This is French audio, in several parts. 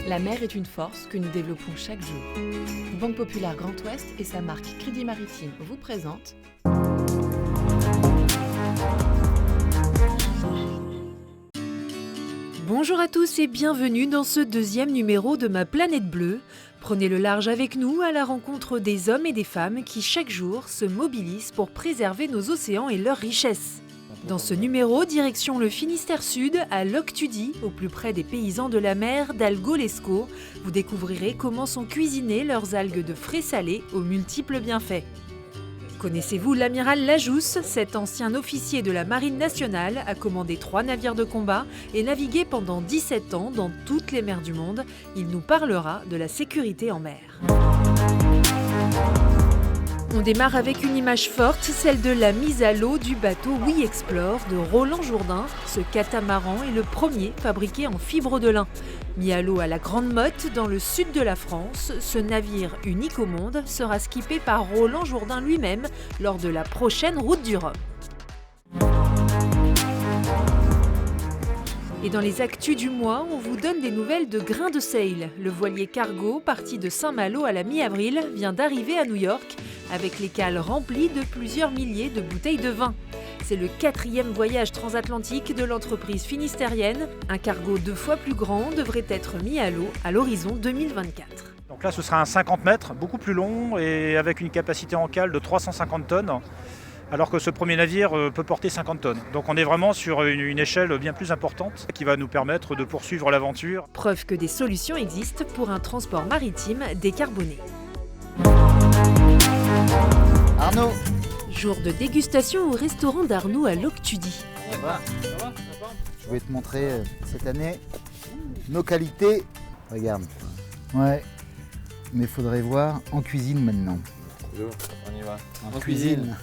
La mer est une force que nous développons chaque jour. Banque Populaire Grand Ouest et sa marque Crédit Maritime vous présentent Bonjour à tous et bienvenue dans ce deuxième numéro de Ma Planète Bleue. Prenez le large avec nous à la rencontre des hommes et des femmes qui chaque jour se mobilisent pour préserver nos océans et leurs richesses. Dans ce numéro, direction le Finistère Sud, à Loctudy, au plus près des paysans de la mer d'Algolesco. Vous découvrirez comment sont cuisinées leurs algues de frais salés aux multiples bienfaits. Connaissez-vous l'amiral Lajousse? Cet ancien officier de la Marine nationale a commandé 3 navires de combat et navigué pendant 17 ans dans toutes les mers du monde. Il nous parlera de la sécurité en mer. On démarre avec une image forte, celle de la mise à l'eau du bateau We Explore de Roland Jourdain. Ce catamaran est le premier fabriqué en fibre de lin. Mis à l'eau à la Grande Motte, dans le sud de la France, ce navire unique au monde sera skippé par Roland Jourdain lui-même lors de la prochaine Route du Rhum. Et dans les actus du mois, on vous donne des nouvelles de Grain de Sail. Le voilier cargo, parti de Saint-Malo à la mi-avril, vient d'arriver à New York avec les cales remplies de plusieurs milliers de bouteilles de vin. C'est le 4e voyage transatlantique de l'entreprise finistérienne. Un cargo 2 fois plus grand devrait être mis à l'eau à l'horizon 2024. Donc là, ce sera un 50 mètres, beaucoup plus long et avec une capacité en cale de 350 tonnes. Alors que ce premier navire peut porter 50 tonnes. Donc on est vraiment sur une échelle bien plus importante qui va nous permettre de poursuivre l'aventure. Preuve que des solutions existent pour un transport maritime décarboné. Arnaud, Jour de dégustation au restaurant d'Arnaud à Loctudy. ça va. Je vais te montrer cette année nos qualités. Regarde. Ouais, mais faudrait voir en cuisine maintenant. On y va. En cuisine.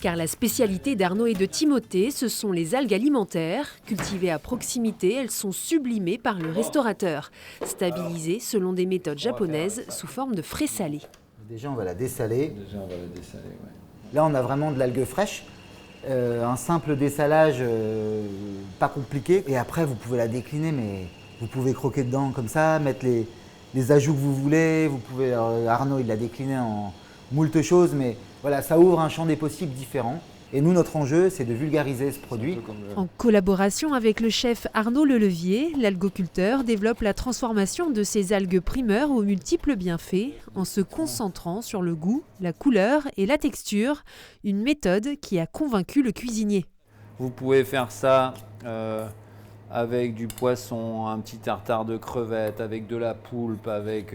Car la spécialité d'Arnaud et de Timothée, ce sont les algues alimentaires. Cultivées à proximité, elles sont sublimées par le restaurateur, stabilisées selon des méthodes japonaises sous forme de frais salés. Déjà, on va la dessaler. Ouais. Là, on a vraiment de l'algue fraîche. Un simple dessalage, pas compliqué. Et après, vous pouvez la décliner, mais vous pouvez croquer dedans comme ça, mettre les ajouts que vous voulez. Vous pouvez, Arnaud, il l'a décliné en moult choses, mais voilà, ça ouvre un champ des possibles différent. Et nous, notre enjeu, c'est de vulgariser ce produit. En collaboration avec le chef Arnaud Lelevier, l'algoculteur développe la transformation de ces algues primeurs aux multiples bienfaits en se concentrant sur le goût, la couleur et la texture, une méthode qui a convaincu le cuisinier. Vous pouvez faire ça avec du poisson, un petit tartare de crevettes, avec de la poulpe, avec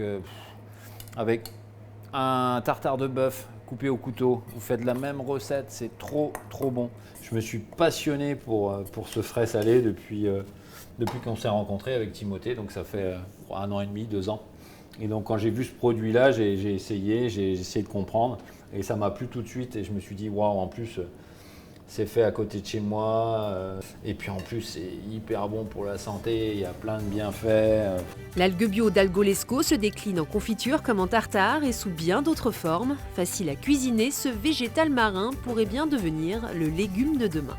un tartare de bœuf coupé au couteau. Vous faites la même recette, c'est trop bon. Je me suis passionné pour ce frais salé depuis qu'on s'est rencontrés avec Timothée, donc ça fait 1 an et demi, 2 ans. Et donc quand j'ai vu ce produit-là, j'ai essayé de comprendre et ça m'a plu tout de suite et je me suis dit waouh, en plus c'est fait à côté de chez moi et puis en plus c'est hyper bon pour la santé, il y a plein de bienfaits. L'algue bio d'Algolesco se décline en confiture comme en tartare et sous bien d'autres formes. Facile à cuisiner, ce végétal marin pourrait bien devenir le légume de demain.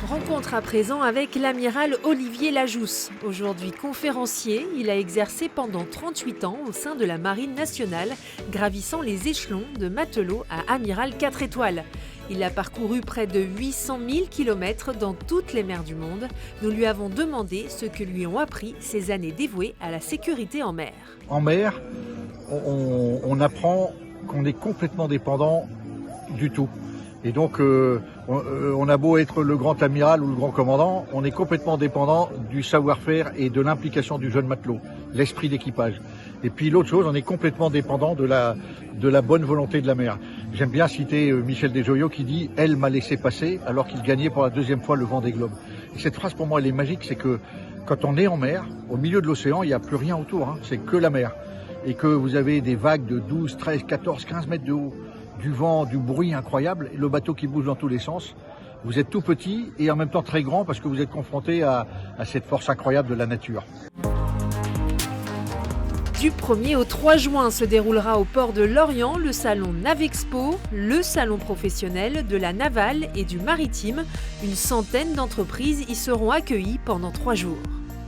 Rencontre à présent avec l'amiral Olivier Lajousse. Aujourd'hui conférencier, il a exercé pendant 38 ans au sein de la Marine nationale, gravissant les échelons de matelot à amiral 4 étoiles. Il a parcouru près de 800 000 km dans toutes les mers du monde. Nous lui avons demandé ce que lui ont appris ces années dévouées à la sécurité en mer. En mer, on apprend qu'on est complètement dépendant du tout. Et donc, on a beau être le grand amiral ou le grand commandant, on est complètement dépendant du savoir-faire et de l'implication du jeune matelot, l'esprit d'équipage. Et puis l'autre chose, on est complètement dépendant de la bonne volonté de la mer. J'aime bien citer Michel Desjoyaux qui dit « Elle m'a laissé passer alors qu'il gagnait pour la 2e fois le Vendée Globe ». Et cette phrase pour moi elle est magique, c'est que quand on est en mer, au milieu de l'océan, il n'y a plus rien autour, c'est que la mer. Et que vous avez des vagues de 12, 13, 14, 15 mètres de haut, du vent, du bruit incroyable, le bateau qui bouge dans tous les sens. Vous êtes tout petit et en même temps très grand parce que vous êtes confronté à cette force incroyable de la nature. Du 1er au 3 juin se déroulera au port de Lorient le salon Navexpo, le salon professionnel de la navale et du maritime. Une centaine d'entreprises y seront accueillies pendant 3 jours.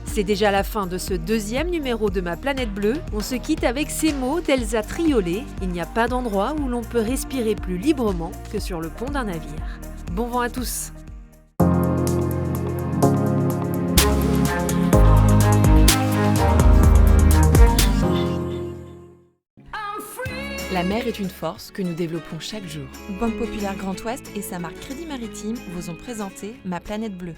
C'est déjà la fin de ce deuxième numéro de Ma Planète Bleue. On se quitte avec ces mots d'Elsa Triolet. Il n'y a pas d'endroit où l'on peut respirer plus librement que sur le pont d'un navire. Bon vent à tous! La mer est une force que nous développons chaque jour. Banque Populaire Grand Ouest et sa marque Crédit Maritime vous ont présenté Ma Planète Bleue.